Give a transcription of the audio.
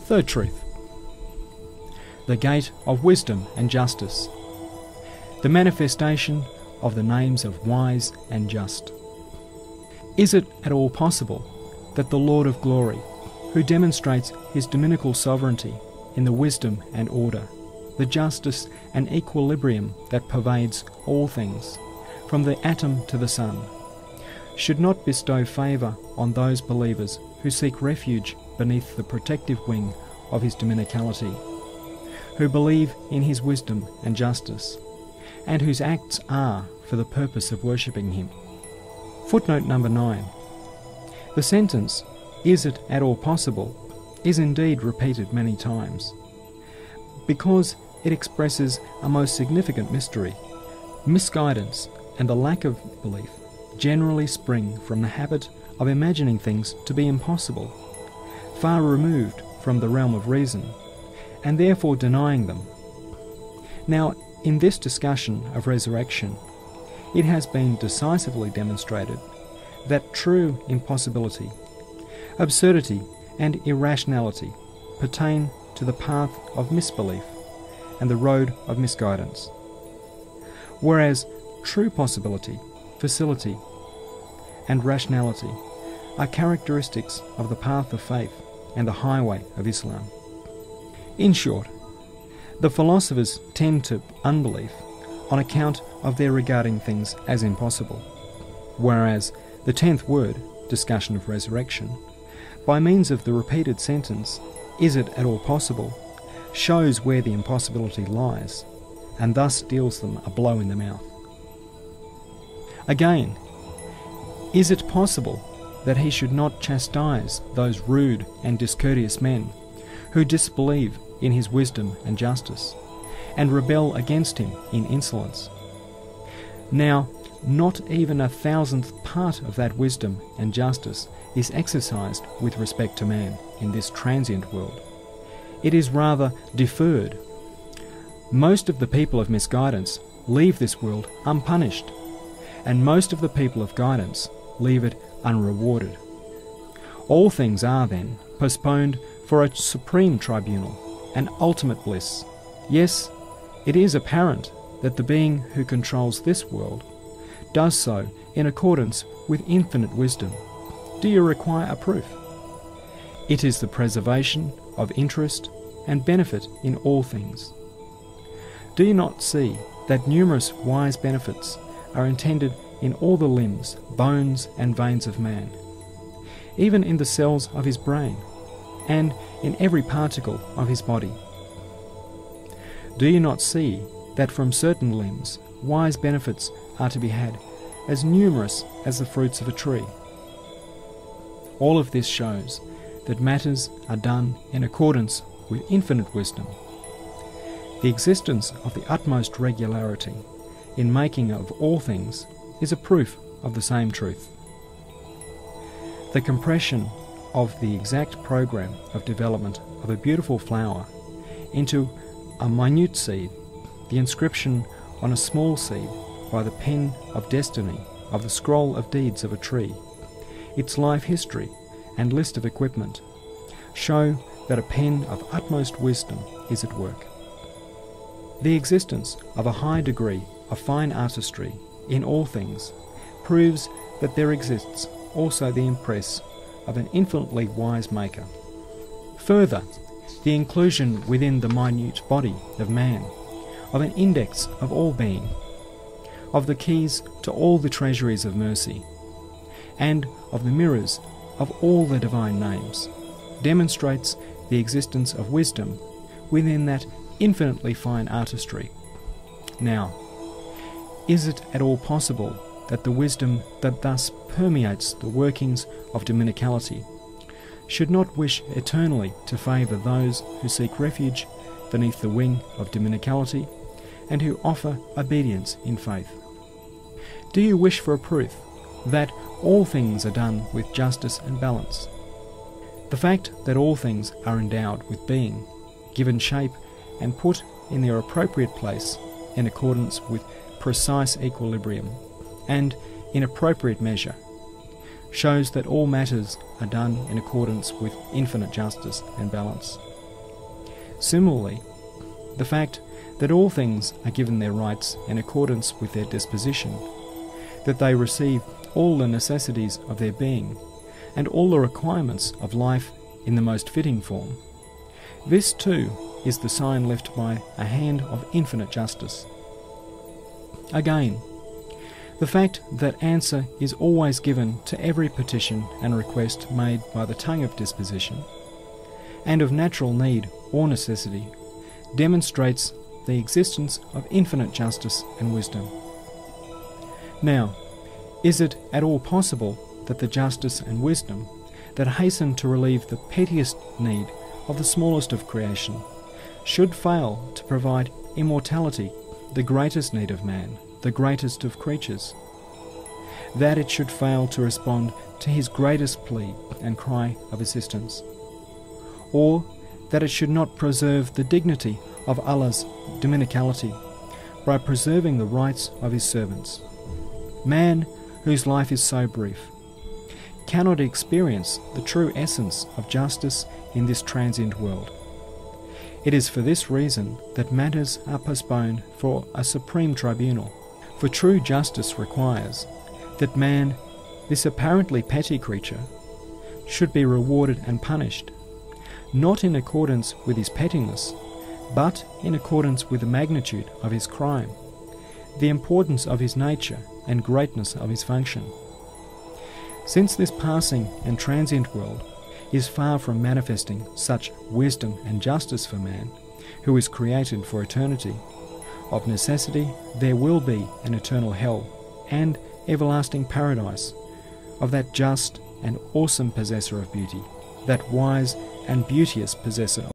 Third truth. The gate of wisdom and justice. The manifestation of the names of wise and just. Is it at all possible that the Lord of glory, who demonstrates his dominical sovereignty in the wisdom and order, the justice and equilibrium that pervades all things, from the atom to the sun, should not bestow favour on those believers who seek refuge beneath the protective wing of his dominicality, who believe in his wisdom and justice, and whose acts are for the purpose of worshipping him? Footnote number 9. The sentence, "Is it at all possible?" is indeed repeated many times, because it expresses a most significant mystery. Misguidance and the lack of belief generally spring from the habit of imagining things to be impossible, far removed from the realm of reason, and therefore denying them. Now, in this discussion of resurrection, it has been decisively demonstrated that true impossibility, absurdity and irrationality pertain to the path of misbelief and the road of misguidance, whereas true possibility, facility and rationality are characteristics of the path of faith and the highway of Islam. In short, the philosophers tend to unbelief on account of their regarding things as impossible, whereas the 10th word, discussion of resurrection, by means of the repeated sentence, "Is it at all possible?" shows where the impossibility lies, and thus deals them a blow in the mouth. Again, is it possible that he should not chastise those rude and discourteous men who disbelieve in his wisdom and justice, and rebel against him in insolence? Now, not even 1,000th part of that wisdom and justice is exercised with respect to man in this transient world. It is rather deferred. Most of the people of misguidance leave this world unpunished, and most of the people of guidance leave it unrewarded. All things are, then, postponed for a supreme tribunal, an ultimate bliss. Yes, it is apparent that the being who controls this world does so in accordance with infinite wisdom. Do you require a proof? It is the preservation of interest and benefit in all things. Do you not see that numerous wise benefits are intended in all the limbs, bones and veins of man, even in the cells of his brain, and in every particle of his body? Do you not see that from certain limbs wise benefits are to be had as numerous as the fruits of a tree? All of this shows that matters are done in accordance with infinite wisdom. The existence of the utmost regularity in making of all things is a proof of the same truth. The compression of the exact program of development of a beautiful flower into a minute seed, the inscription on a small seed by the pen of destiny of the scroll of deeds of a tree, its life history and list of equipment, show that a pen of utmost wisdom is at work. The existence of a high degree of fine artistry in all things proves that there exists also the impress of an infinitely wise maker. Further, the inclusion within the minute body of man of an index of all being, of the keys to all the treasuries of mercy, and of the mirrors of all the divine names, demonstrates the existence of wisdom within that infinitely fine artistry. Now, is it at all possible that the wisdom that thus permeates the workings of dominicality should not wish eternally to favour those who seek refuge beneath the wing of dominicality and who offer obedience in faith? Do you wish for a proof that all things are done with justice and balance? The fact that all things are endowed with being, given shape and put in their appropriate place in accordance with precise equilibrium and in appropriate measure, shows that all matters are done in accordance with infinite justice and balance. Similarly, the fact that all things are given their rights in accordance with their disposition, that they receive all the necessities of their being, and all the requirements of life in the most fitting form, this too is the sign left by a hand of infinite justice. Again, the fact that answer is always given to every petition and request made by the tongue of disposition, and of natural need or necessity, demonstrates the existence of infinite justice and wisdom. Now, is it at all possible that the justice and wisdom that hasten to relieve the pettiest need of the smallest of creation should fail to provide immortality, the greatest need of man, the greatest of creatures? That it should fail to respond to his greatest plea and cry of assistance? Or that it should not preserve the dignity of Allah's dominicality by preserving the rights of his servants? Man, whose life is so brief, cannot experience the true essence of justice in this transient world. It is for this reason that matters are postponed for a supreme tribunal. For true justice requires that man, this apparently petty creature, should be rewarded and punished, not in accordance with his pettiness, but in accordance with the magnitude of his crime, the importance of his nature and greatness of his function. Since this passing and transient world is far from manifesting such wisdom and justice for man, who is created for eternity, of necessity there will be an eternal hell and everlasting paradise of that just and awesome possessor of beauty, that wise and beauteous possessor